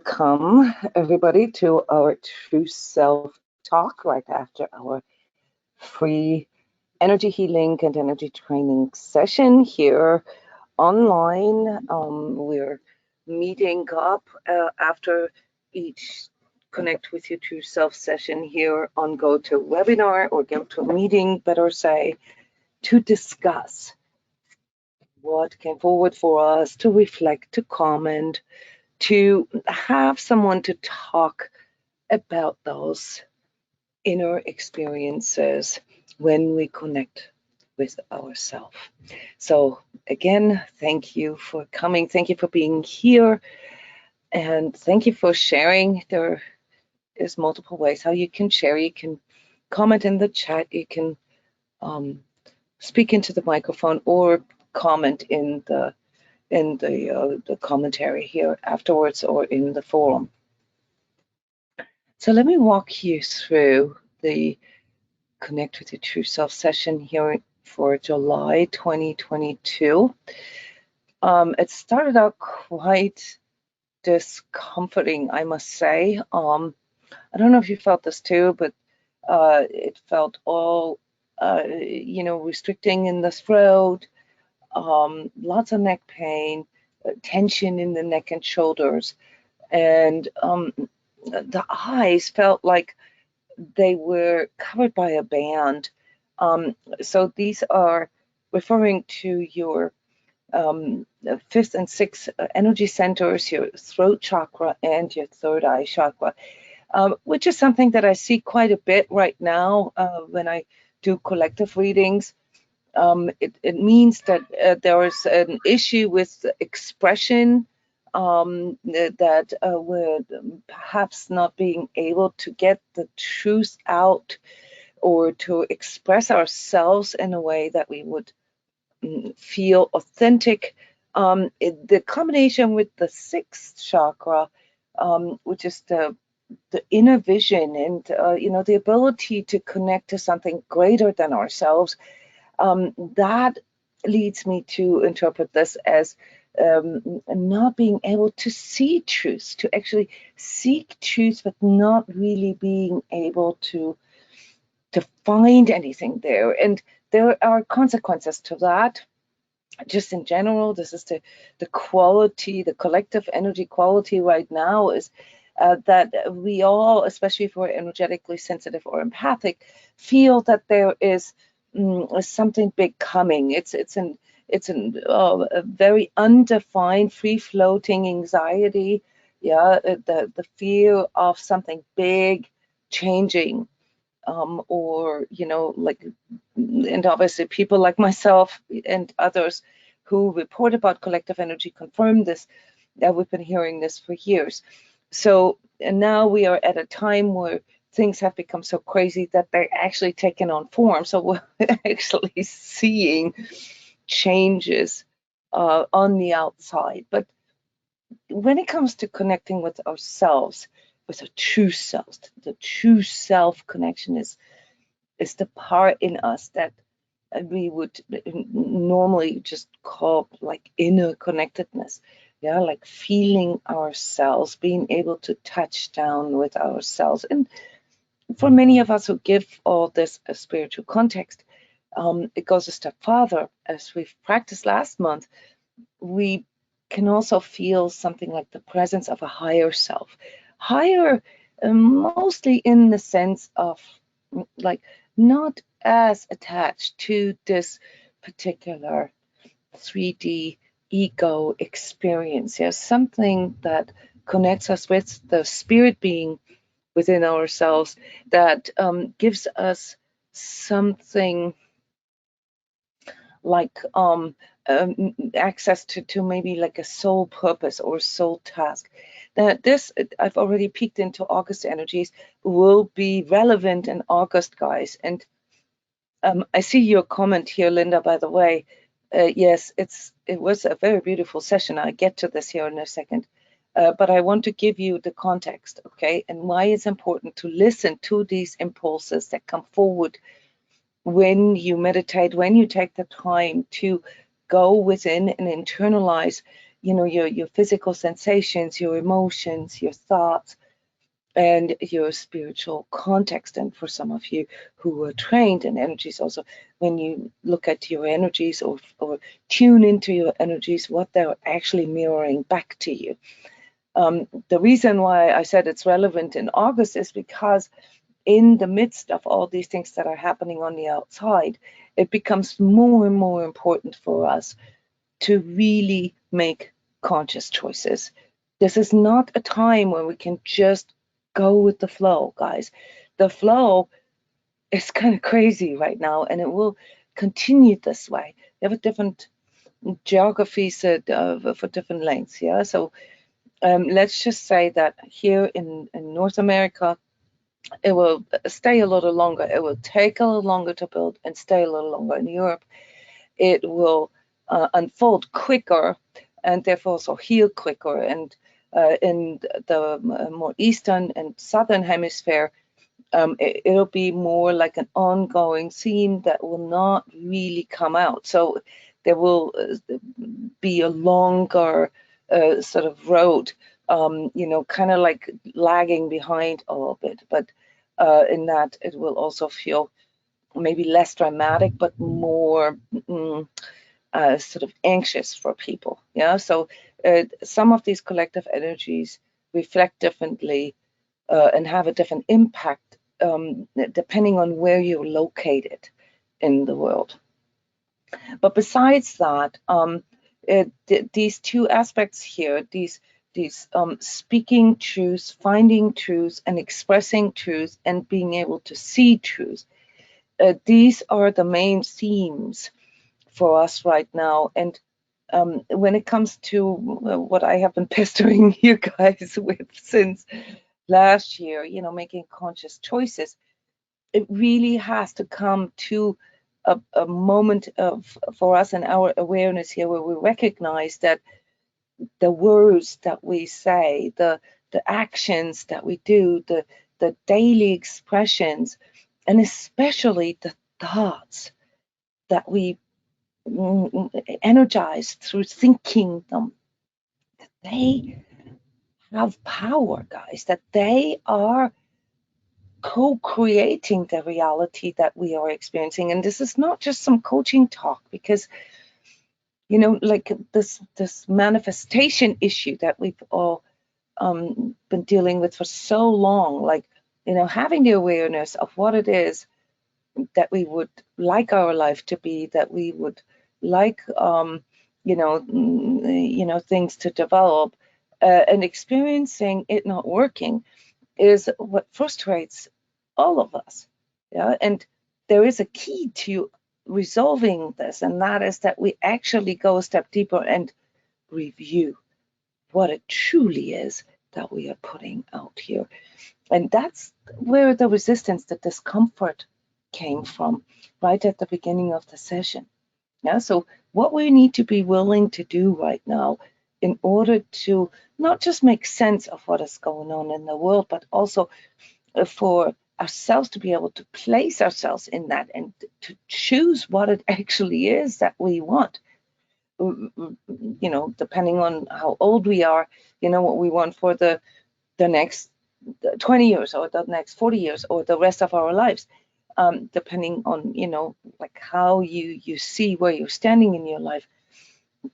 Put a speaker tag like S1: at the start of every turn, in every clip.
S1: Welcome, everybody, to our True Self Talk right after our free energy healing and energy training session here online. We're meeting up after each Connect with Your True Self session here on GoToWebinar or GoToMeeting, better say, to discuss what came forward for us, to reflect, to comment, to have someone to talk about those inner experiences when we connect with ourselves. So again, thank you for coming. Thank you for being here. And thank you for sharing. There is multiple ways how you can share. You can comment in the chat. You can speak into the microphone or comment in the commentary here afterwards or in the forum. So let me walk you through the Connect with Your True Self session here for July 2022. It started out quite discomforting, I must say. I don't know if you felt this too, but it felt all, restricting in the throat, lots of neck pain, tension in the neck and shoulders, and the eyes felt like they were covered by a band. So these are referring to your fifth and sixth energy centers, your throat chakra and your third eye chakra, which is something that I see quite a bit right now when I do collective readings. It means that there is an issue with expression, that we're perhaps not being able to get the truth out or to express ourselves in a way that we would feel authentic. The combination with the sixth chakra, which is the inner vision and the ability to connect to something greater than ourselves, that leads me to interpret this as not being able to see truth, to actually seek truth, but not really being able to find anything there. And there are consequences to that. Just in general, this is the quality, the collective energy quality right now is that we all, especially if we're energetically sensitive or empathic, feel that there is something big coming. It's a very undefined, free-floating anxiety. Yeah, the fear of something big changing, or and obviously people like myself and others who report about collective energy confirm this. We've been hearing this for years. So and now we are at a time where things have become so crazy that they're actually taking on form. So we're actually seeing changes on the outside. But when it comes to connecting with ourselves, with our true self, the true self connection is the part in us that we would normally just call like inner connectedness. Yeah, like feeling ourselves, being able to touch down with ourselves. And for many of us who give all this a spiritual context, it goes a step further. As we've practiced last month, we can also feel something like the presence of a higher self. Higher, mostly in the sense of like not as attached to this particular 3D ego experience. There's something that connects us with the spirit being within ourselves that gives us something like access to maybe like a soul purpose or soul task. That this, I've already peeked into August energies, will be relevant in August, guys. And I see your comment here, Linda, by the way. Yes, it was a very beautiful session. I'll get to this here in a second. But I want to give you the context, okay, and why it's important to listen to these impulses that come forward when you meditate, when you take the time to go within and internalize your physical sensations, your emotions, your thoughts, and your spiritual context. And for some of you who are trained in energies, also when you look at your energies or tune into your energies, what they're actually mirroring back to you. The reason why I said it's relevant in August is because in the midst of all these things that are happening on the outside, it becomes more and more important for us to really make conscious choices. This is not a time when we can just go with the flow, guys. The flow is kind of crazy right now, and it will continue this way. They have different geographies for different lengths, yeah? So let's just say that here in North America, it will stay a little longer. It will take a little longer to build and stay a little longer. In Europe, it will unfold quicker and therefore also heal quicker. And in the more eastern and southern hemisphere, it'll be more like an ongoing theme that will not really come out. So there will be a longer sort of road, kind of like lagging behind a little bit. But in that, it will also feel maybe less dramatic, but more sort of anxious for people. Yeah. So some of these collective energies reflect differently and have a different impact depending on where you're located in the world. But besides that, these two aspects here, these speaking truths, finding truths, and expressing truths, and being able to see truths, these are the main themes for us right now. And when it comes to what I have been pestering you guys with since last year, making conscious choices, it really has to come to a moment for us and our awareness here where we recognize that the words that we say, the actions that we do, the daily expressions, and especially the thoughts that we energize through thinking them, they have power, guys, that they are co-creating the reality that we are experiencing. And this is not just some coaching talk, because like this manifestation issue that we've all been dealing with for so long, like having the awareness of what it is that we would like our life to be, that we would like things to develop, and experiencing it not working is what frustrates all of us. Yeah. And there is a key to resolving this, and that is that we actually go a step deeper and review what it truly is that we are putting out here. And that's where the resistance, the discomfort came from right at the beginning of the session. Yeah. So what we need to be willing to do right now in order to not just make sense of what is going on in the world, but also for ourselves to be able to place ourselves in that and to choose what it actually is that we want. Depending on how old we are, what we want for the next 20 years or the next 40 years or the rest of our lives, depending on, like how you see where you're standing in your life.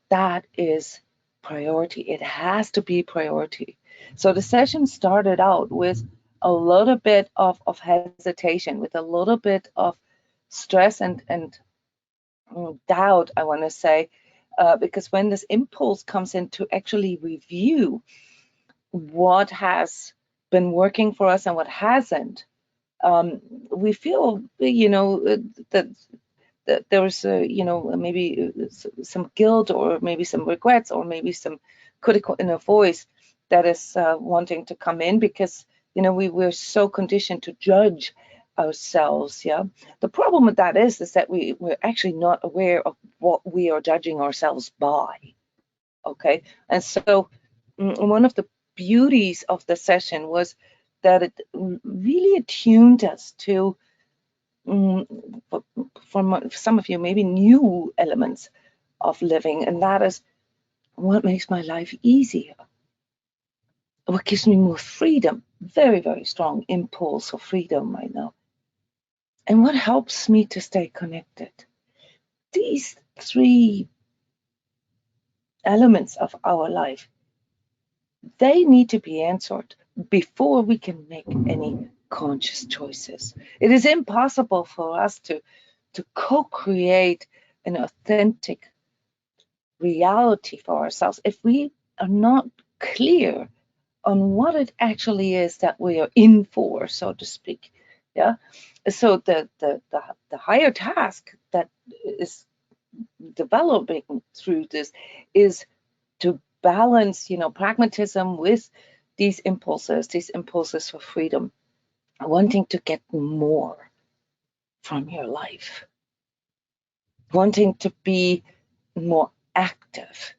S1: That is priority. It has to be priority. So the session started out with a little bit of hesitation, with a little bit of stress and doubt, I want to say, because when this impulse comes in to actually review what has been working for us and what hasn't, we feel, that there was, maybe some guilt, or maybe some regrets, or maybe some critical inner voice that is wanting to come in, because we're so conditioned to judge ourselves. Yeah. The problem with that is that we're actually not aware of what we are judging ourselves by. Okay. And so one of the beauties of the session was that it really attuned us to, for some of you, maybe new elements of living, and that is what makes my life easier, what gives me more freedom, very, very strong impulse of freedom right now, and what helps me to stay connected. These three elements of our life, they need to be answered before we can make any conscious choices. It is impossible for us to co-create an authentic reality for ourselves if we are not clear on what it actually is that we are in for, so to speak. Yeah. So the higher task that is developing through this is to balance, pragmatism with these impulses for freedom, wanting to get more from your life, wanting to be more active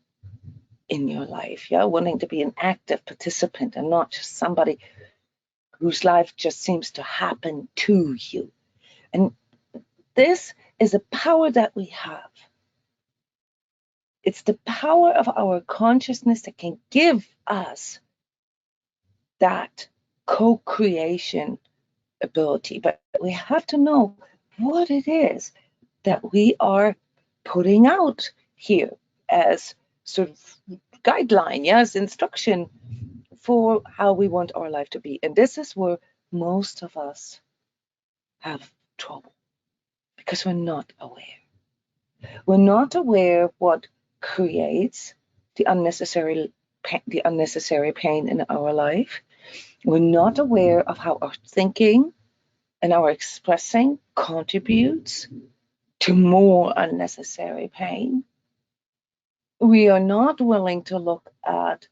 S1: in your life, yeah, wanting to be an active participant and not just somebody whose life just seems to happen to you. And this is a power that we have. It's the power of our consciousness that can give us that co-creation ability. But we have to know what it is that we are putting out here as sort of guideline, yes, instruction for how we want our life to be. And this is where most of us have trouble because we're not aware. We're not aware of what creates the unnecessary pain in our life. We're not aware of how our thinking and our expressing contributes to more unnecessary pain. We are not willing to look at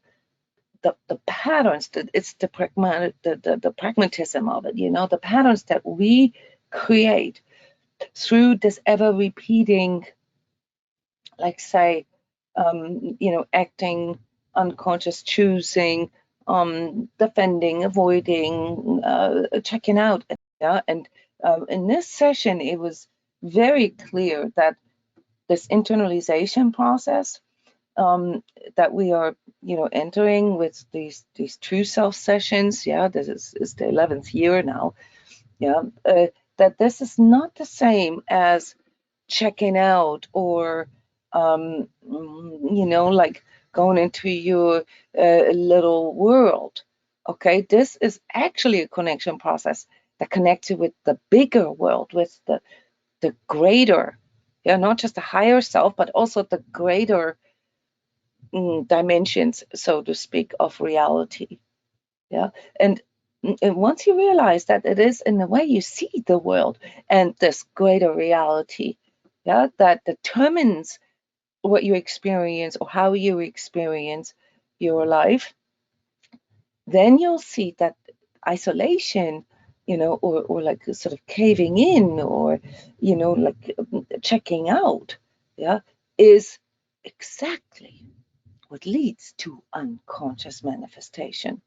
S1: the patterns, it's the pragmatism of it, the patterns that we create through this ever repeating, like say, acting, unconscious choosing, defending, avoiding, checking out. Yeah. And in this session, it was very clear that this internalization process that we are, entering with these true self sessions. Yeah, this is the 11th year now. Yeah, that this is not the same as checking out or, like going into your little world. Okay, this is actually a connection process that connects you with the bigger world, with the greater, yeah, not just the higher self, but also the greater dimensions, so to speak, of reality. Yeah. And once you realize that it is in the way you see the world and this greater reality, yeah, that determines what you experience or how you experience your life, then you'll see that isolation, or like sort of caving in or, like checking out, yeah, is exactly what leads to unconscious manifestation.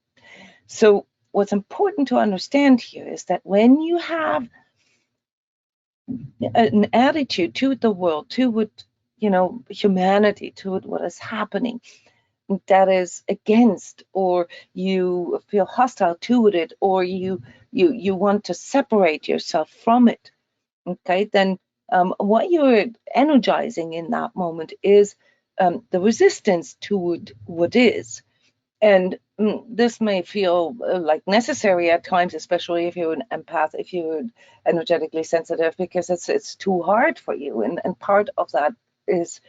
S1: So what's important to understand here is that when you have an attitude to the world, to what, humanity, to what is happening, that is against, or you feel hostile to it, or you want to separate yourself from it, okay, then what you're energizing in that moment is the resistance to what is. And this may feel like necessary at times, especially if you're an empath, if you're energetically sensitive, because it's too hard for you. And part of that is,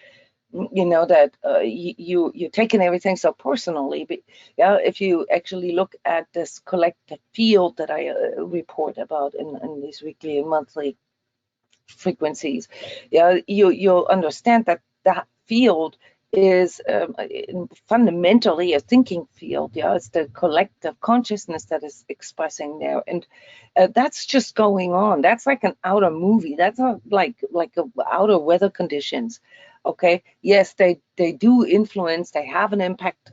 S1: that you're taking everything so personally. But yeah, if you actually look at this collective field that I report about in these weekly and monthly frequencies, yeah, you'll understand that that field is fundamentally a thinking field. Yeah, it's the collective consciousness that is expressing there, and that's just going on. That's like an outer movie. That's like outer weather conditions. Okay, yes, they do influence. They have an impact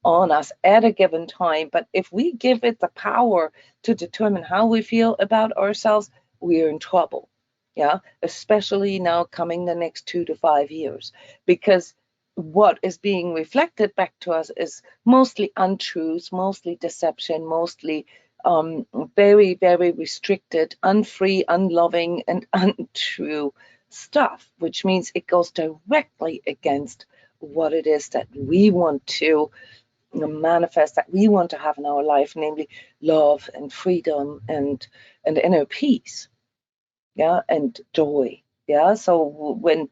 S1: on us at a given time. But if we give it the power to determine how we feel about ourselves, we're in trouble. Yeah, especially now coming the next 2 to 5 years, because what is being reflected back to us is mostly untruths, mostly deception, mostly very, very restricted, unfree, unloving, and untrue stuff, which means it goes directly against what it is that we want to manifest, that we want to have in our life, namely love and freedom and inner peace, yeah, and joy. Yeah, so when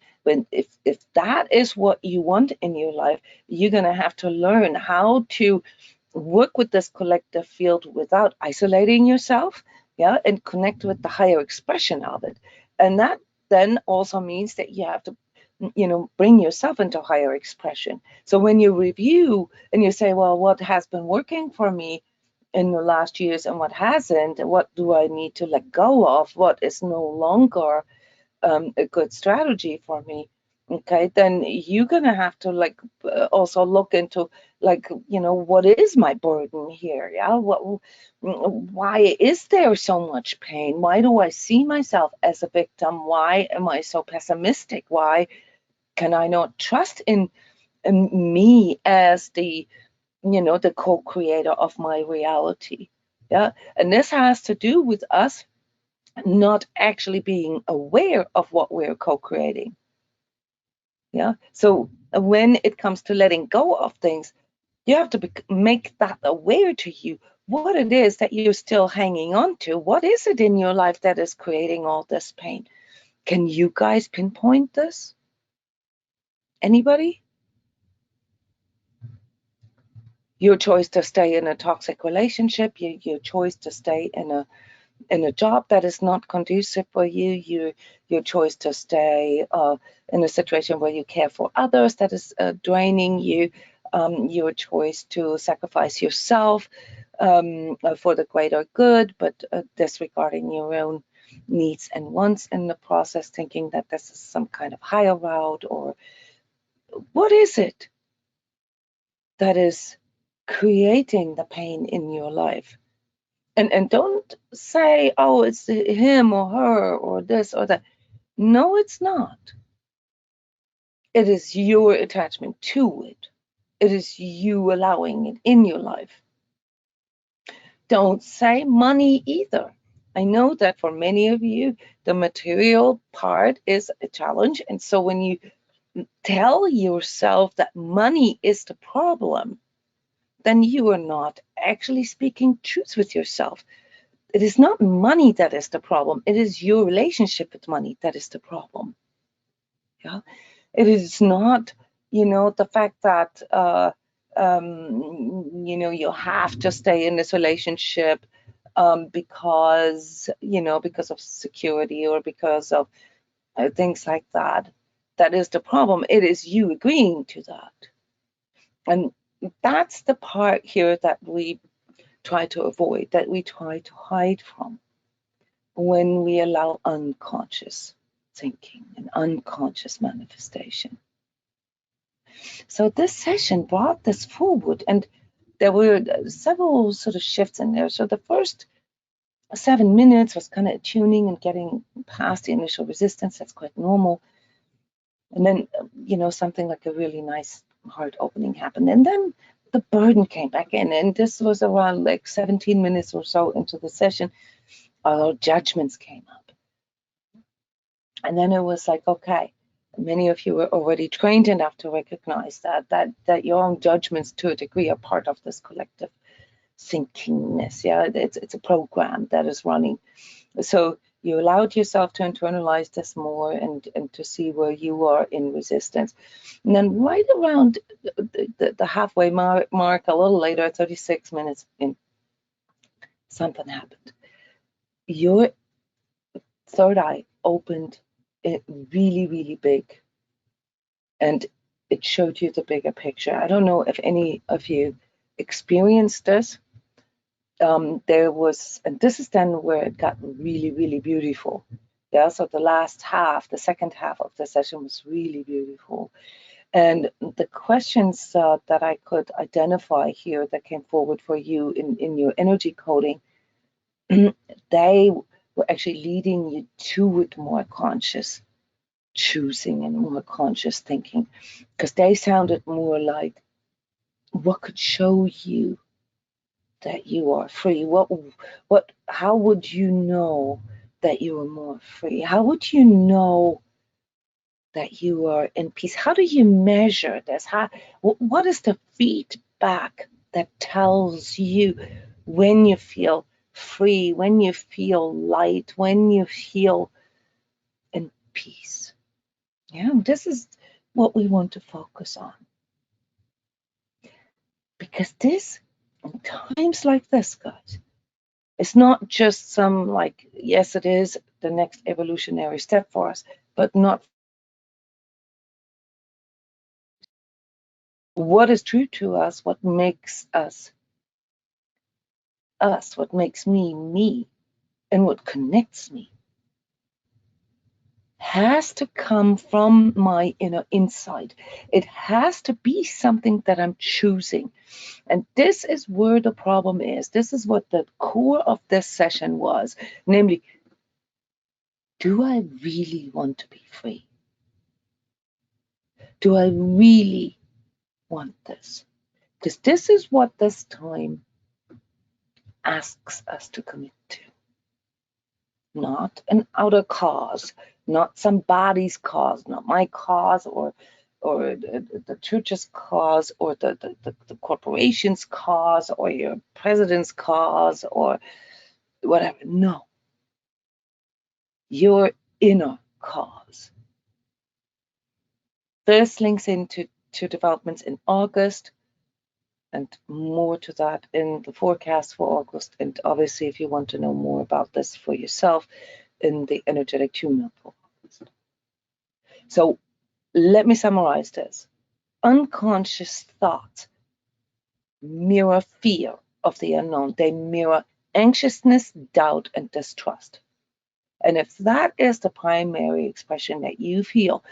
S1: if that is what you want in your life, you're going to have to learn how to work with this collective field without isolating yourself, yeah, and connect with the higher expression of it. And that then also means that you have to, bring yourself into higher expression. So when you review and you say, well, what has been working for me in the last years and what hasn't, what do I need to let go of, what is no longer a good strategy for me, okay, then you're gonna have to also look into what is my burden here, yeah, why is there so much pain, why do I see myself as a victim, why am I so pessimistic, why can I not trust in me as the co-creator of my reality, yeah, and this has to do with us not actually being aware of what we're co-creating. Yeah. So when it comes to letting go of things, you have to make that aware to you what it is that you're still hanging on to. What is it in your life that is creating all this pain? Can you guys pinpoint this? Anybody? Your choice to stay in a toxic relationship, your choice to stay in a job that is not conducive for you, your choice to stay in a situation where you care for others that is draining you, your choice to sacrifice yourself for the greater good, but disregarding your own needs and wants in the process, thinking that this is some kind of higher route, or what is it that is creating the pain in your life? And don't say, oh, it's him or her or this or that. No, it's not. It is your attachment to it. It is you allowing it in your life. Don't say money either. I know that for many of you, the material part is a challenge. And so when you tell yourself that money is the problem, then you are not actually speaking truth with yourself. It is not money that is the problem. It is your relationship with money that is the problem. Yeah, it is not, the fact that you have to stay in this relationship because of security or because of things like that. That is the problem. It is you agreeing to that, and that's the part here that we try to avoid, that we try to hide from, when we allow unconscious thinking and unconscious manifestation. So this session brought this forward, and there were several sort of shifts in there. So the first 7 minutes was kind of tuning and getting past the initial resistance. That's quite normal. And then, something like a really nice heart opening happened. And then the burden came back in. And this was around like 17 minutes or so into the session. Our judgments came up. And then it was like, okay, many of you were already trained enough to recognize that your own judgments, to a degree, are part of this collective thinkingness. Yeah, it's a program that is running. So you allowed yourself to internalize this more and to see where you are in resistance. And then right around the halfway mark, a little later, 36 minutes in, something happened. Your third eye opened it really, really big, and it showed you the bigger picture. I don't know if any of you experienced this. There was, and this is then where it got really, really beautiful. Yeah, so the second half of the session was really beautiful. And the questions that I could identify here that came forward for you in your energy coding, they were actually leading you to it more conscious. choosing and more conscious thinking, because they sounded more like, what could show you that you are free? How would you know that you are more free? How would you know that you are in peace? How do you measure this? What is the feedback that tells you when you feel free, when you feel light, when you feel in peace? Yeah, this is what we want to focus on. Because this, in times like this, guys, it's not just some, like, yes, it is the next evolutionary step for us, but not what is true to us, what makes us us, what makes me me, and what connects me has to come from my inner insight. It has to be something that I'm choosing. And this is where the problem is. This is what the core of this session was, namely, do I really want to be free? Do I really want this? Because this is what this time asks us to commit to. Not an outer cause, not somebody's cause, not my cause, or the church's cause, or the corporation's cause, or your president's cause, or whatever. No, your inner cause. This links into developments in August, and more to that in the forecast for August. And obviously, if you want to know more about this for yourself, in the energetic tune-up for August. So let me summarize this. Unconscious thoughts mirror fear of the unknown. They mirror anxiousness, doubt, and distrust. And if that is the primary expression that you feel,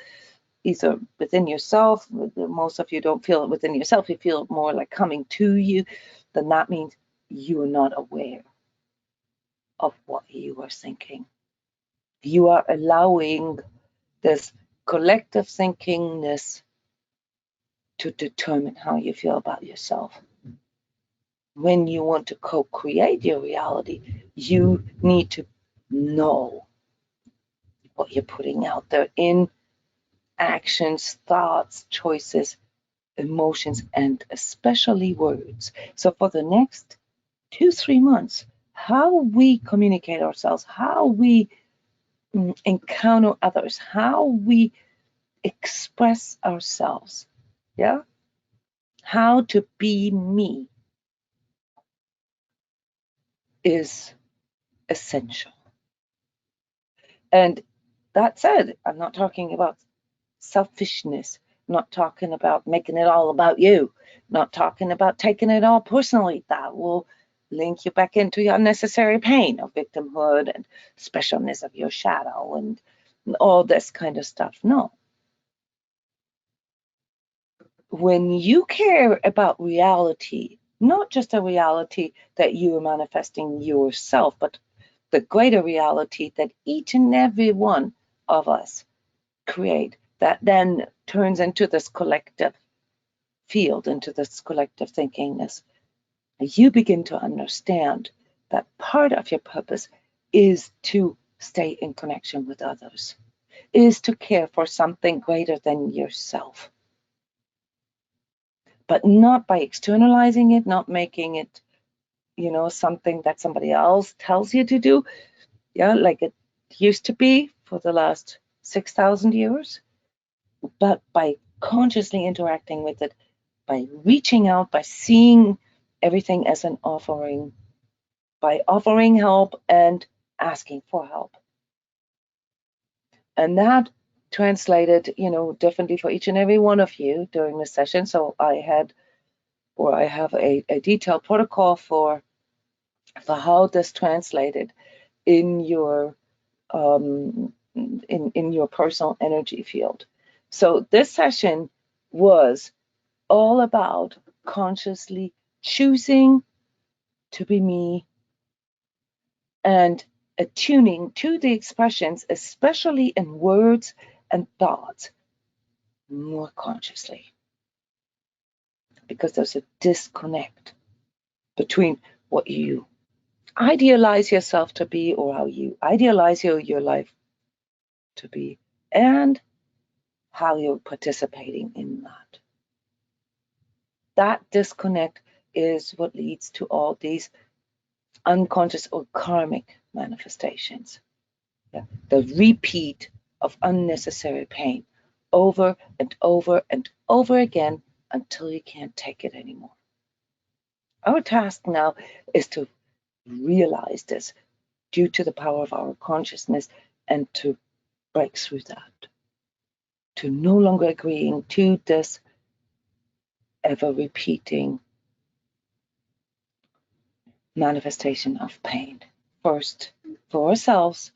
S1: either within yourself, most of you don't feel it within yourself, you feel it more like coming to you, then that means you are not aware of what you are thinking. You are allowing this collective thinkingness to determine how you feel about yourself. When you want to co-create your reality, you need to know what you're putting out there in actions, thoughts, choices, emotions, and especially words. So for the next 2-3 months, how we communicate ourselves, how we encounter others, how we express ourselves, yeah, how to be me is essential. And that said, I'm not talking about selfishness. I'm not talking about making it all about you. I'm not talking about taking it all personally. That will link you back into your unnecessary pain of victimhood and specialness of your shadow and all this kind of stuff. No. When you care about reality, not just a reality that you are manifesting yourself, but the greater reality that each and every one of us create, that then turns into this collective field, into this collective thinkingness, you begin to understand that part of your purpose is to stay in connection with others, is to care for something greater than yourself. But not by externalizing it, not making it, something that somebody else tells you to do, like it used to be for the last 6,000 years, but by consciously interacting with it, by reaching out, by seeing everything as an offering, by offering help and asking for help. And that translated, differently for each and every one of you during the session. So I have a detailed protocol for how this translated in your in your personal energy field. So this session was all about consciously choosing to be me and attuning to the expressions, especially in words and thoughts more consciously, because there's a disconnect between what you idealize yourself to be, or how you idealize your life to be, and how you're participating in that. That disconnect is what leads to all these unconscious or karmic manifestations. Yeah. The repeat of unnecessary pain over and over and over again until you can't take it anymore. Our task now is to realize this due to the power of our consciousness and to break through that, to no longer agreeing to this ever repeating manifestation of pain, first for ourselves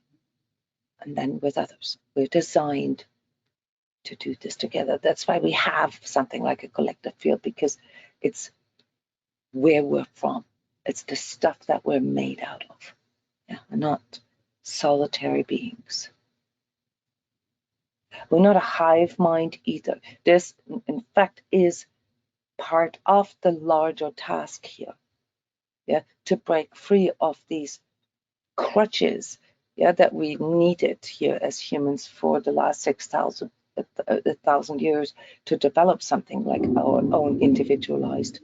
S1: and then with others. We're designed to do this together. That's why we have something like a collective field, because it's where we're from. It's the stuff that we're made out of. Yeah, we're not solitary beings. We're not a hive mind either. This, in fact, is part of the larger task here. Yeah, to break free of these crutches, yeah, that we needed here as humans for the last 6,000 years to develop something like our own individualized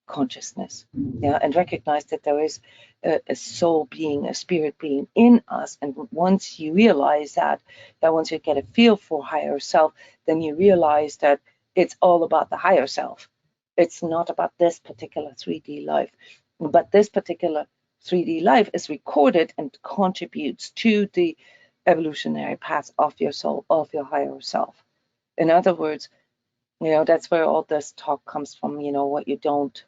S1: consciousness, yeah, and recognize that there is a soul being, a spirit being in us. And once you realize that once you get a feel for higher self, then you realize that it's all about the higher self. It's not about this particular 3D life, but this particular 3D life is recorded and contributes to the evolutionary path of your soul, of your higher self. In other words, that's where all this talk comes from. What you don't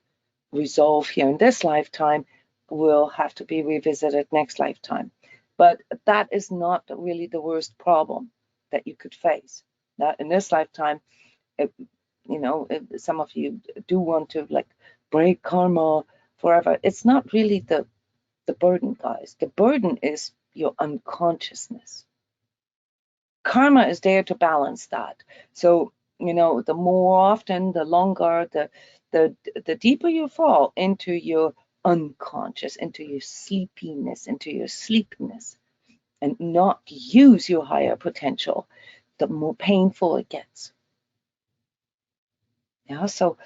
S1: resolve here in this lifetime will have to be revisited next lifetime. But that is not really the worst problem that you could face. Now, in this lifetime, some of you do want to break karma forever. It's not really the burden, guys. The burden is your unconsciousness. Karma is there to balance that. So, the more often, the longer, the deeper you fall into your unconscious, into your sleepiness, and not use your higher potential, the more painful it gets. Yeah, so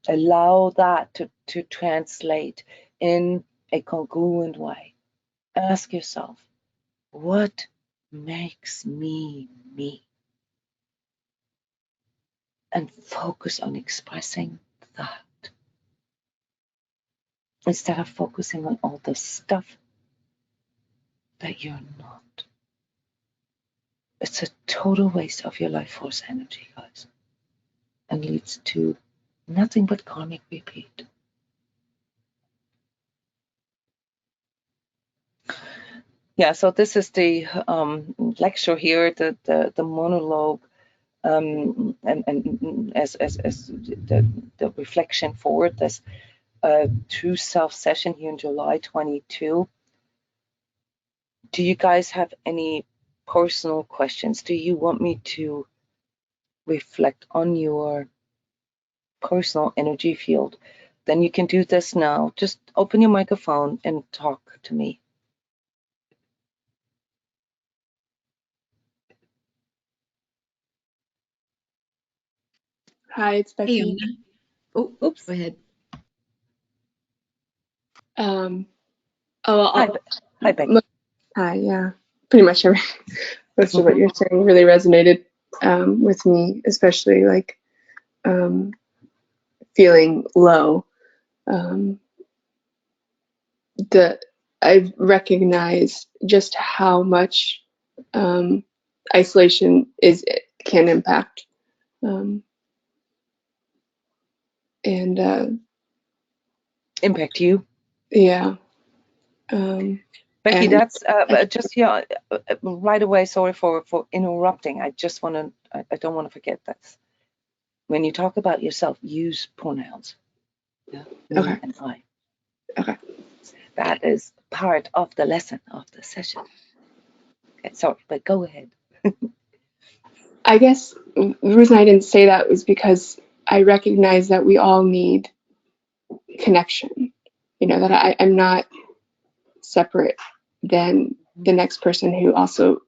S1: allow that to translate in a congruent way. Ask yourself, what makes me me? And focus on expressing that instead of focusing on all the stuff that you're not. It's a total waste of your life force energy, guys, and leads to nothing but karmic repeat. Yeah, so this is the lecture here, the monologue, and as the reflection for this true self session here in July 22. Do you guys have any personal questions? Do you want me to reflect on your personal energy field? Then you can do this now. Just open your microphone and talk to me.
S2: Hi, it's Becky.
S3: Hey, Jona. Oh, oops. Go ahead.
S1: Hi, Becky.
S2: Hi, yeah. Pretty much most of what you're saying really resonated with me, especially feeling low. I've recognized just how much isolation can impact.
S1: Impact you?
S2: Yeah.
S1: Becky, that's just right away. Sorry for interrupting. I just want to. I don't want to forget this. When you talk about yourself, use pronouns. Yeah, me and I.
S2: Okay.
S1: That is part of the lesson of the session. Okay, sorry, but go ahead.
S2: I guess the reason I didn't say that was because I recognize that we all need connection. You know, that I'm not separate than the next person who also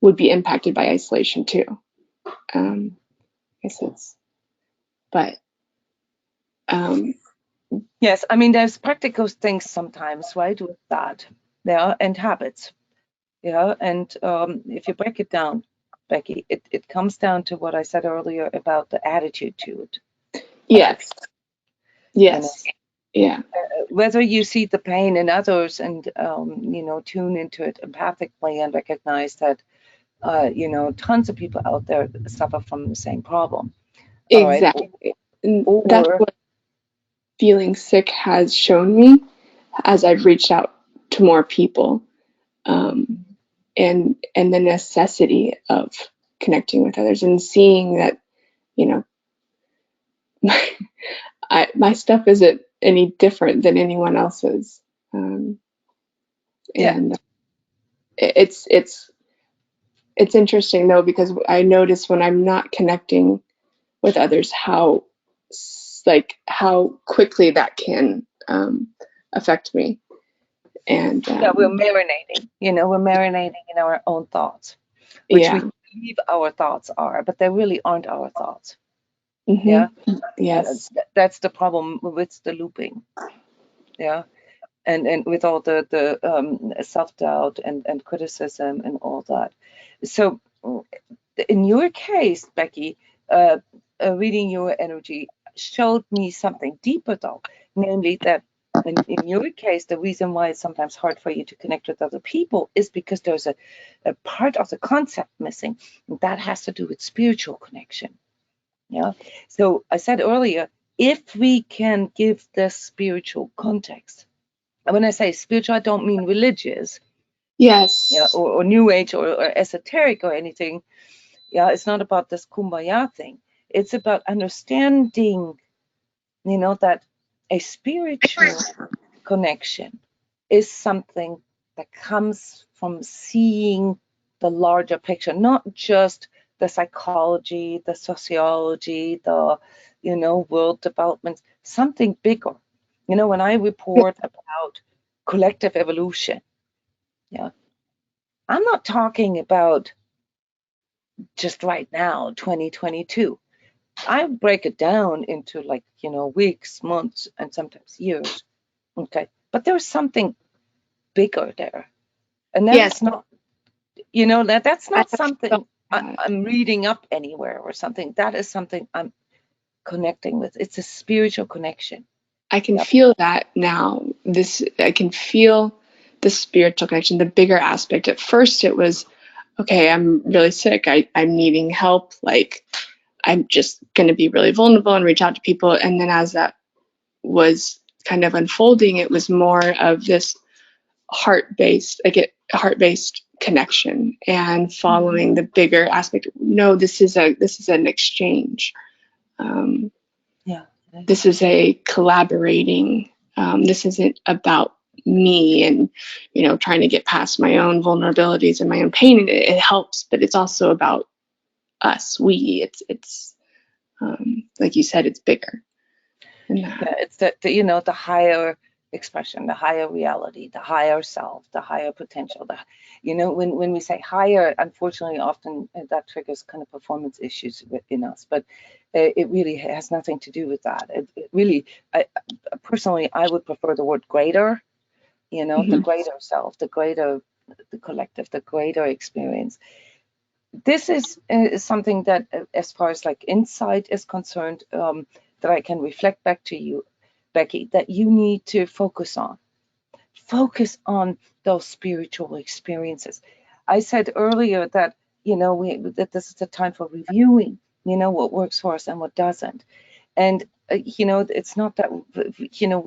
S2: would be impacted by isolation too. I guess but
S1: yes, I mean, there's practical things sometimes, right, with that, yeah, and habits, yeah, and if you break it down, Becky, it comes down to what I said earlier about the attitude to it.
S2: yes,
S1: You know,
S2: yeah,
S1: whether you see the pain in others and you know, tune into it empathically and recognize that you know, tons of people out there suffer from the same problem. All right,
S2: exactly. And that's
S1: or
S2: what feeling sick has shown me as I've reached out to more people, and the necessity of connecting with others and seeing that, you know, my stuff isn't any different than anyone else's,
S1: yeah,
S2: and it's interesting though, because I notice when I'm not connecting with others how quickly that can affect me. And
S1: yeah, we're marinating, you know, we're marinating in our own thoughts, which we
S2: yeah,
S1: believe our thoughts are, but they really aren't our thoughts. Yeah,
S2: yes,
S1: that's the problem with the looping. Yeah, and with all the self-doubt and criticism and all that. So in your case, Becky, reading your energy showed me something deeper though, namely that in your case, the reason why it's sometimes hard for you to connect with other people is because there's a part of the concept missing. And that has to do with spiritual connection. Yeah. So I said earlier, if we can give this spiritual context, and when I say spiritual, I don't mean religious, yeah,
S2: yes,
S1: or new age or esoteric or anything. Yeah, it's not about this kumbaya thing. It's about understanding, you know, that a spiritual connection is something that comes from seeing the larger picture, not just the psychology, the sociology, the, you know, world development, something bigger. You know, when I report about collective evolution, yeah, I'm not talking about just right now, 2022. I break it down into, like, you know, weeks, months, and sometimes years. Okay. But there's something bigger there. And that
S2: yes.
S1: is not, you know, that's
S2: I
S1: not
S2: have felt
S1: something
S2: that.
S1: I'm reading up anywhere or something. That is something I'm connecting with. It's a spiritual connection.
S2: I can
S1: Yep.
S2: feel that now. I can feel the spiritual connection, the bigger aspect. At first, it was okay. I'm really sick. I'm needing help. Like I'm just going to be really vulnerable and reach out to people. And then as that was kind of unfolding, it was more of this heart-based connection and following the bigger aspect. No, this is an exchange. Um,
S1: Yeah.
S2: this is a collaborating. This isn't about me and trying to get past my own vulnerabilities and my own pain. It helps, but it's also about us. It's like you said, it's bigger than that.
S1: Yeah, it's the you know, the higher expression, the higher reality, the higher self, the higher potential. You know, when we say higher, unfortunately, often that triggers kind of performance issues in us, but it really has nothing to do with that. It really, personally, I would prefer the word greater. You know, the
S2: Mm-hmm.
S1: greater self, the greater, the collective, the greater experience. This is something that, as far as like insight is concerned, that I can reflect back to you, Becky, that you need to focus on. Focus on those spiritual experiences. I said earlier that, you know, that this is the time for reviewing, you know, what works for us and what doesn't. And you know, it's not that, you know,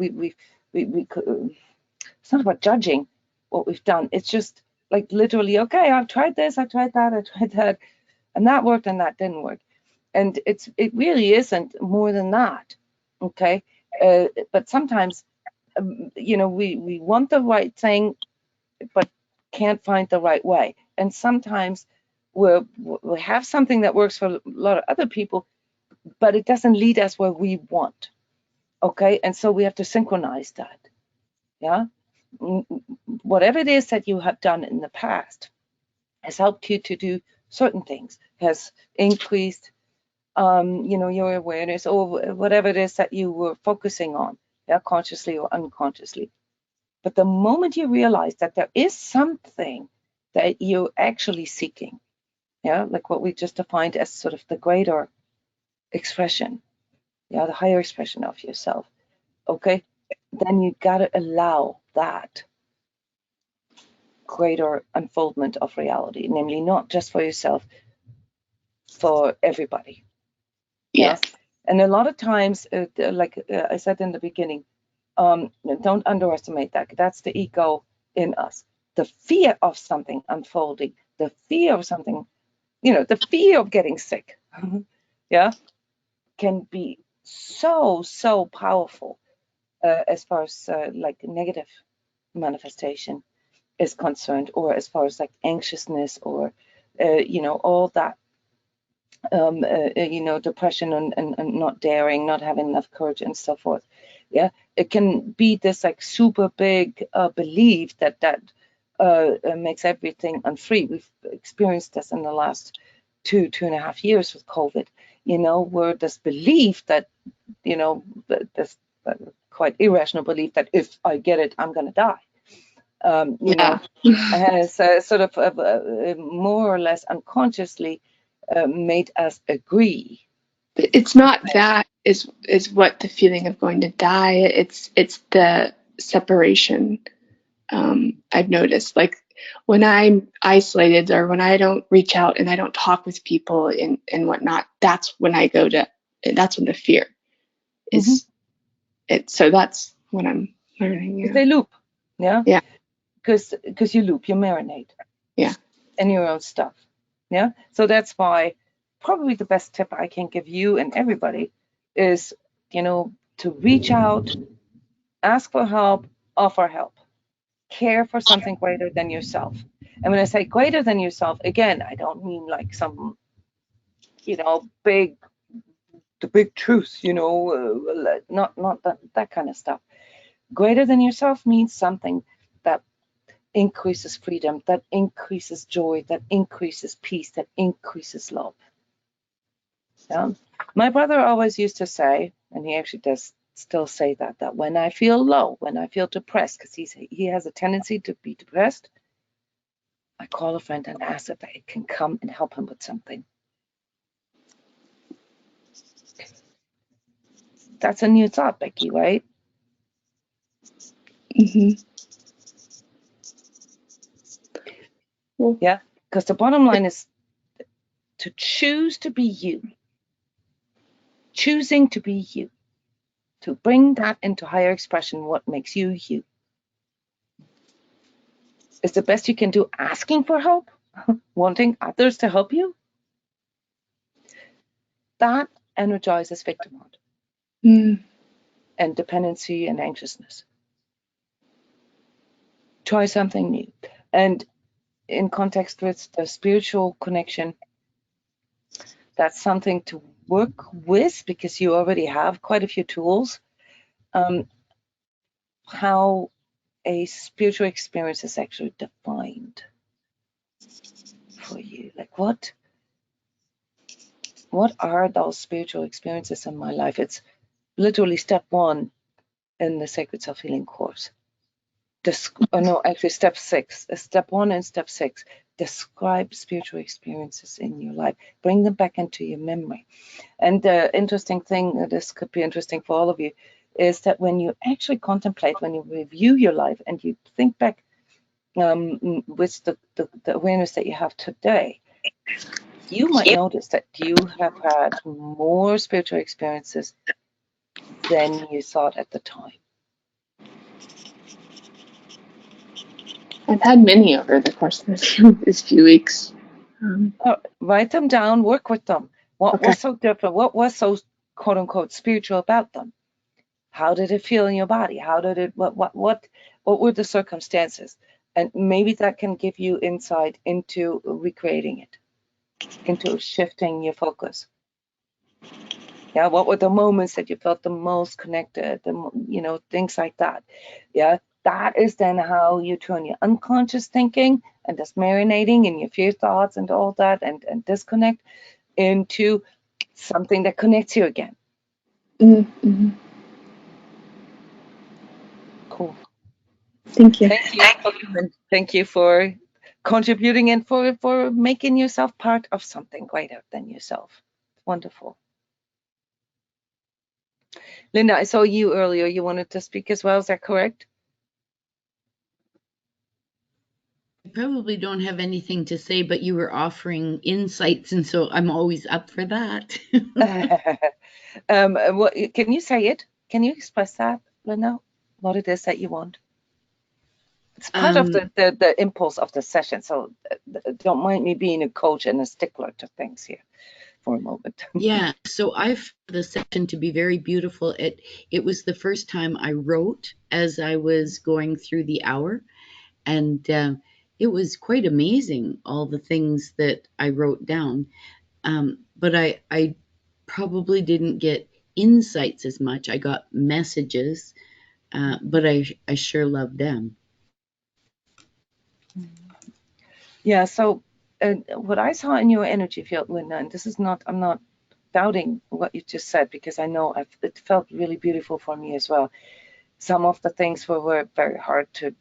S1: it's not about judging what we've done. It's just like literally, okay, I've tried this, I tried that, I tried that, and that worked and that didn't work. And it really isn't more than that. Okay. But sometimes, you know, we want the right thing, but can't find the right way. And sometimes we have something that works for a lot of other people, but it doesn't lead us where we want. Okay, and so we have to synchronize that. Yeah, whatever it is that you have done in the past has helped you to do certain things, has increased, your awareness, or whatever it is that you were focusing on, yeah, consciously or unconsciously. But the moment you realize that there is something that you're actually seeking, yeah, like what we just defined as sort of the greater expression, yeah, the higher expression of yourself, okay, then you got to allow that greater unfoldment of reality, namely not just for yourself, for everybody.
S2: Yes.
S1: Yeah. And a lot of times, like I said in the beginning, don't underestimate that. That's the ego in us. The fear of something unfolding, the fear of something, the fear of getting sick, yeah, can be so powerful as far as like negative manifestation is concerned, or as far as like anxiousness, or all that, depression, and not daring, not having enough courage, and so forth. Yeah, it can be this like super big belief that makes everything unfree. We've experienced this in the last 2.5 years with COVID. Where this belief that this quite irrational belief that if I get it, I'm going to die. Has sort of more or less unconsciously made us agree.
S2: It's not that is what the feeling of going to die. It's the separation. I've noticed, like when I'm isolated, or when I don't reach out and I don't talk with people and whatnot, that's when that's when the fear is. So that's what I'm learning. Yeah.
S1: They loop, yeah,
S2: Yeah.
S1: Because you loop, you marinate,
S2: yeah,
S1: in your own stuff, yeah. So that's why probably the best tip I can give you and everybody is, to reach out, ask for help, offer help, care for something greater than yourself. And when I say greater than yourself, again, I don't mean like some, the big truth, not that kind of stuff. Greater than yourself means something that increases freedom, that increases joy, that increases peace, that increases love. Yeah. My brother always used to say, and he actually does still say that when I feel low, when I feel depressed, because he has a tendency to be depressed, I call a friend and ask if I can come and help him with something. That's a new thought, Becky, right?
S2: Mm-hmm.
S1: Yeah, because the bottom line is to choose to be you, choosing to be you, to bring that into higher expression, what makes you you. Is the best you can do asking for help, wanting others to help you? That energizes victimhood and dependency and anxiousness. Try something new. And in context with the spiritual connection, that's something to work with, because you already have quite a few tools. How a spiritual experience is actually defined for you. Like what are those spiritual experiences in my life? It's literally step 1 in the Sacred Self-Healing course. Actually step 6. Step 1 and step 6. Describe spiritual experiences in your life. Bring them back into your memory. And the interesting thing, this could be interesting for all of you, is that when you actually contemplate, when you review your life and you think back with the awareness that you have today, you might notice that you have had more spiritual experiences than you thought at the time.
S2: I've had many over the course of this few weeks.
S1: Write them down, work with them. What was so different? What was so quote unquote spiritual about them? How did it feel in your body? How did it, what were the circumstances? And maybe that can give you insight into recreating it. into shifting your focus. Yeah, what were the moments that you felt the most connected, things like that. Yeah, that is then how you turn your unconscious thinking and just marinating in your fear thoughts and all that and disconnect into something that connects you again.
S2: Mm-hmm.
S1: Cool.
S2: Thank you.
S1: Thank you for contributing and for making yourself part of something greater than yourself. Wonderful. Linda, I saw you earlier. You wanted to speak as well. Is that correct?
S3: I probably don't have anything to say, but you were offering insights, and so I'm always up for that.
S1: Can you say it? Can you express that, Linda? What it is that you want? It's part of the impulse of the session, so don't mind me being a coach and a stickler to things here for a moment.
S3: Yeah, so I found the session to be very beautiful. It was the first time I wrote as I was going through the hour, and it was quite amazing, all the things that I wrote down. But I probably didn't get insights as much. I got messages, but I sure loved them.
S1: Yeah, so what I saw in your energy field, Linda, and this is not, I'm not doubting what you just said, because I know it felt really beautiful for me as well. Some of the things were very hard to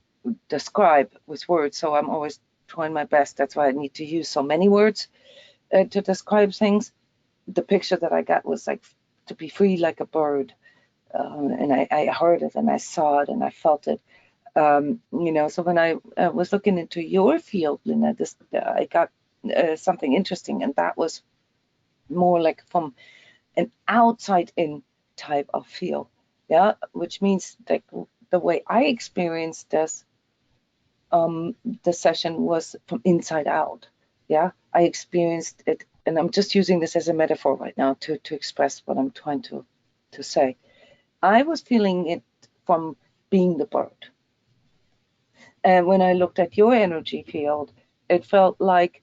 S1: describe with words, so I'm always trying my best. That's why I need to use so many words to describe things. The picture that I got was like to be free like a bird, and I heard it and I saw it and I felt it. So when I was looking into your field, Linda, I got something interesting, and that was more like from an outside in type of feel. Yeah, which means that the way I experienced this, the session was from inside out. Yeah, I experienced it, and I'm just using this as a metaphor right now to express what I'm trying to say. I was feeling it from being the bird. And when I looked at your energy field, it felt like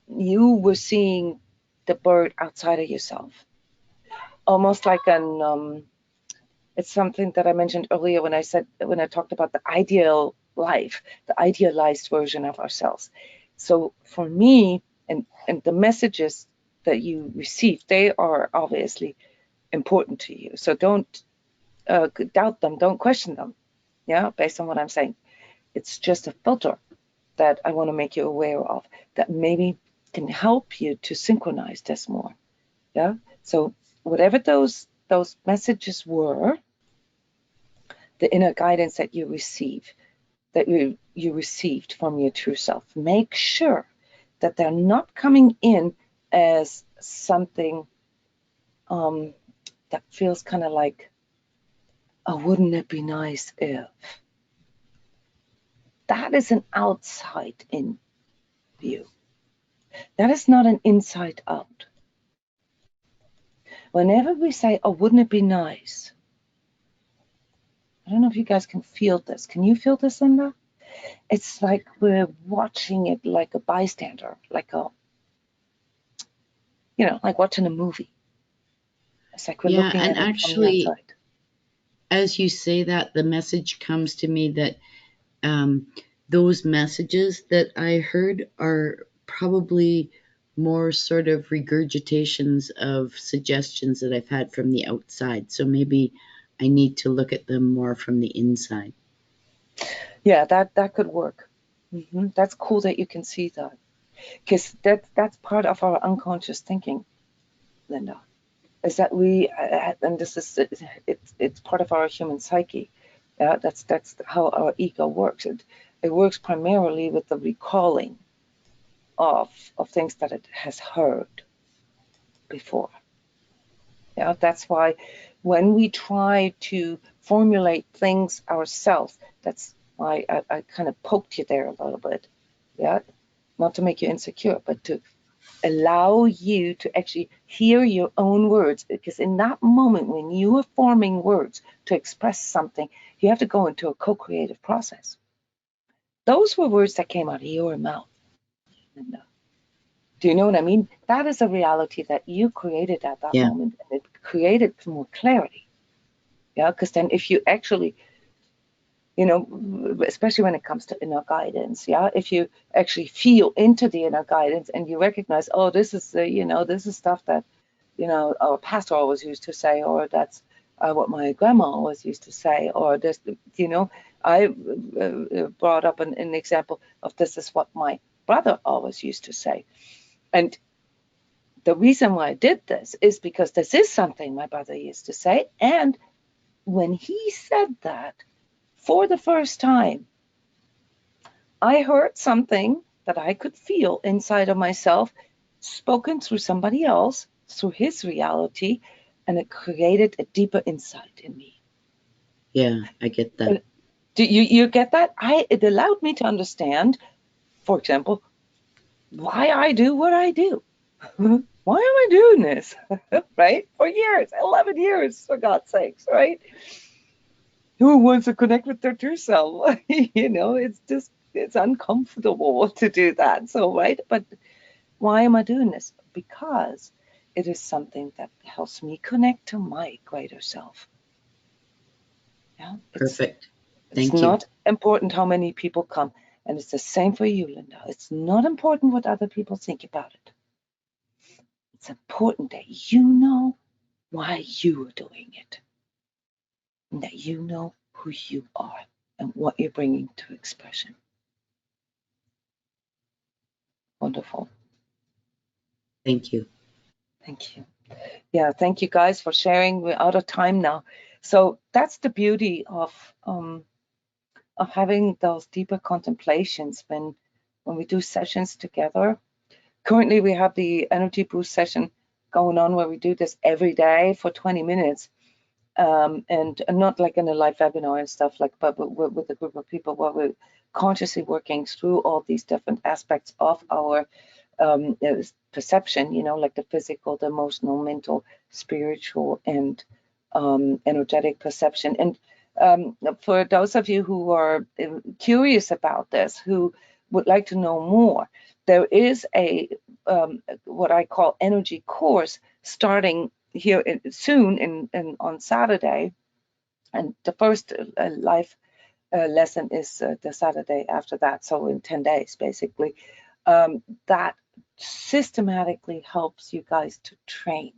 S1: you were seeing the bird outside of yourself, almost like it's something that I mentioned earlier when I talked about the ideal life, the idealized version of ourselves. So for me, and the messages that you receive, they are obviously important to you. So don't doubt them, don't question them. Yeah, based on what I'm saying, it's just a filter that I want to make you aware of that maybe can help you to synchronize this more. Yeah. So whatever those messages were, the inner guidance that you receive, that you received from your true self, make sure that they're not coming in as something that feels kind of like, oh, wouldn't it be nice if? That is an outside in view. That is not an inside out. Whenever we say, oh, wouldn't it be nice? I don't know if you guys can feel this. Can you feel this, Linda? It's like we're watching it like a bystander, like like watching a movie. It's like we're
S3: Yeah,
S1: looking
S3: and
S1: at it from the
S3: actually,
S1: outside.
S3: as you say that, the message comes to me that those messages that I heard are probably more sort of regurgitations of suggestions that I've had from the outside. So maybe I need to look at them more from the inside.
S1: Yeah, that could work. That's cool that you can see that, because that's part of our unconscious thinking, Linda. Is that we and this is it's part of our human psyche. Yeah, that's how our ego works. It works primarily with the recalling of things that it has heard before. Yeah, that's why when we try to formulate things ourselves, that's why I kind of poked you there a little bit. Yeah, not to make you insecure, but to allow you to actually hear your own words, because in that moment when you are forming words to express something, you have to go into a co-creative process. Those were words that came out of your mouth, Linda. Do you know what I mean? That is a reality that you created at that
S3: Yeah.
S1: moment, and it created more clarity. Yeah, because then if you actually, especially when it comes to inner guidance, yeah, if you actually feel into the inner guidance and you recognize, oh, this is this is stuff that our pastor always used to say, or that's what my grandma always used to say, or this, I brought up an example of this is what my brother always used to say. And the reason why I did this is because this is something my brother used to say. And when he said that for the first time, I heard something that I could feel inside of myself spoken through somebody else, through his reality, and it created a deeper insight in me.
S3: Yeah, I get that.
S1: Do you get that? It allowed me to understand, for example, why I do what I do. Why am I doing this? Right? For years, 11 years, for God's sakes, right? Who wants to connect with their true self? It's uncomfortable to do that. So, right? But why am I doing this? Because it is something that helps me connect to my greater self. Yeah,
S3: Perfect.
S1: it's
S3: Thank you.
S1: not important how many people come, and it's the same for you, Linda. It's not important what other people think about it. It's important that you know why you are doing it, and that you know who you are and what you're bringing to expression. Wonderful.
S3: Thank you.
S1: Thank you. Yeah, thank you guys for sharing. We're out of time now. So that's the beauty of having those deeper contemplations when we do sessions together. Currently, we have the energy boost session going on where we do this every day for 20 minutes. And not like in a live webinar and stuff like, but with a group of people where we're consciously working through all these different aspects of our perception, like the physical, the emotional, mental, spiritual, and energetic perception. And for those of you who are curious about this, who would like to know more, there is a what I call energy course starting here soon on Saturday. And the first live lesson is the Saturday after that, so in 10 days, basically. That systematically helps you guys to train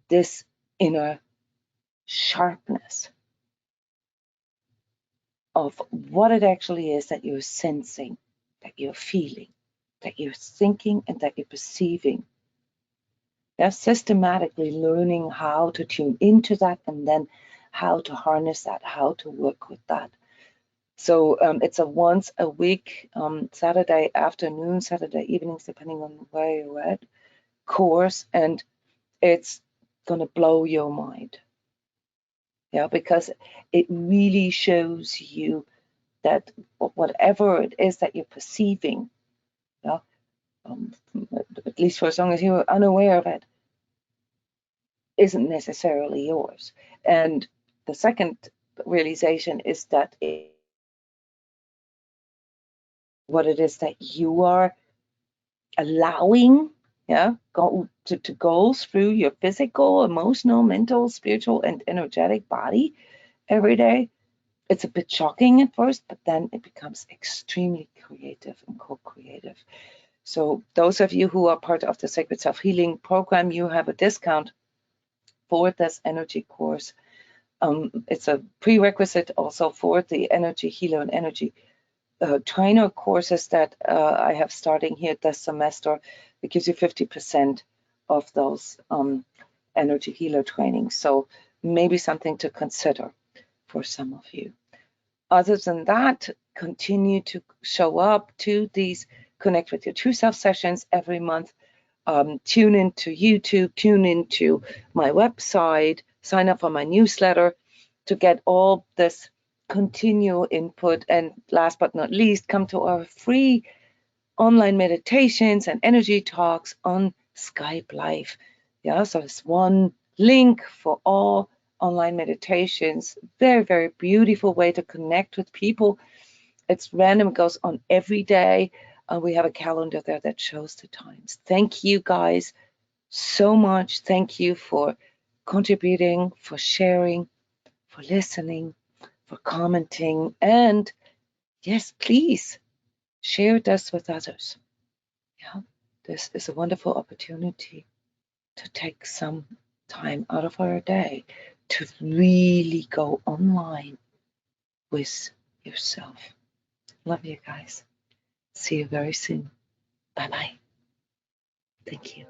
S1: this inner sharpness of what it actually is that you're sensing, that you're feeling, that you're thinking, and that you're perceiving. Yeah, systematically learning how to tune into that and then how to harness that, how to work with that. So it's a once a week, Saturday afternoon, Saturday evenings, depending on where you're at, course, and it's going to blow your mind. Yeah, because it really shows you that whatever it is that you're perceiving, yeah, at least for as long as you're unaware of it, isn't necessarily yours. And the second realization is that what it is that you are allowing, yeah, to go through your physical, emotional, mental, spiritual, and energetic body every day. It's a bit shocking at first, but then it becomes extremely creative and co-creative. So those of you who are part of the Sacred Self-Healing program, you have a discount for this energy course. It's a prerequisite also for the energy healer and energy trainer courses that I have starting here this semester. It gives you 50% of those energy healer trainings. So maybe something to consider for some of you. Other than that, continue to show up to these Connect with Your True Self sessions every month. Tune into YouTube, tune into my website, sign up for my newsletter to get all this continual input. And last but not least, come to our free online meditations and energy talks on Skype Live. Yeah, so it's one link for all online meditations. Very, very beautiful way to connect with people. It's random, it goes on every day. We have a calendar there that shows the times. Thank you guys so much. Thank you for contributing, for sharing, for listening, for commenting. And yes, please share this with others. Yeah, this is a wonderful opportunity to take some time out of our day to really go online with yourself. Love you guys. See you very soon. Bye bye. Thank you.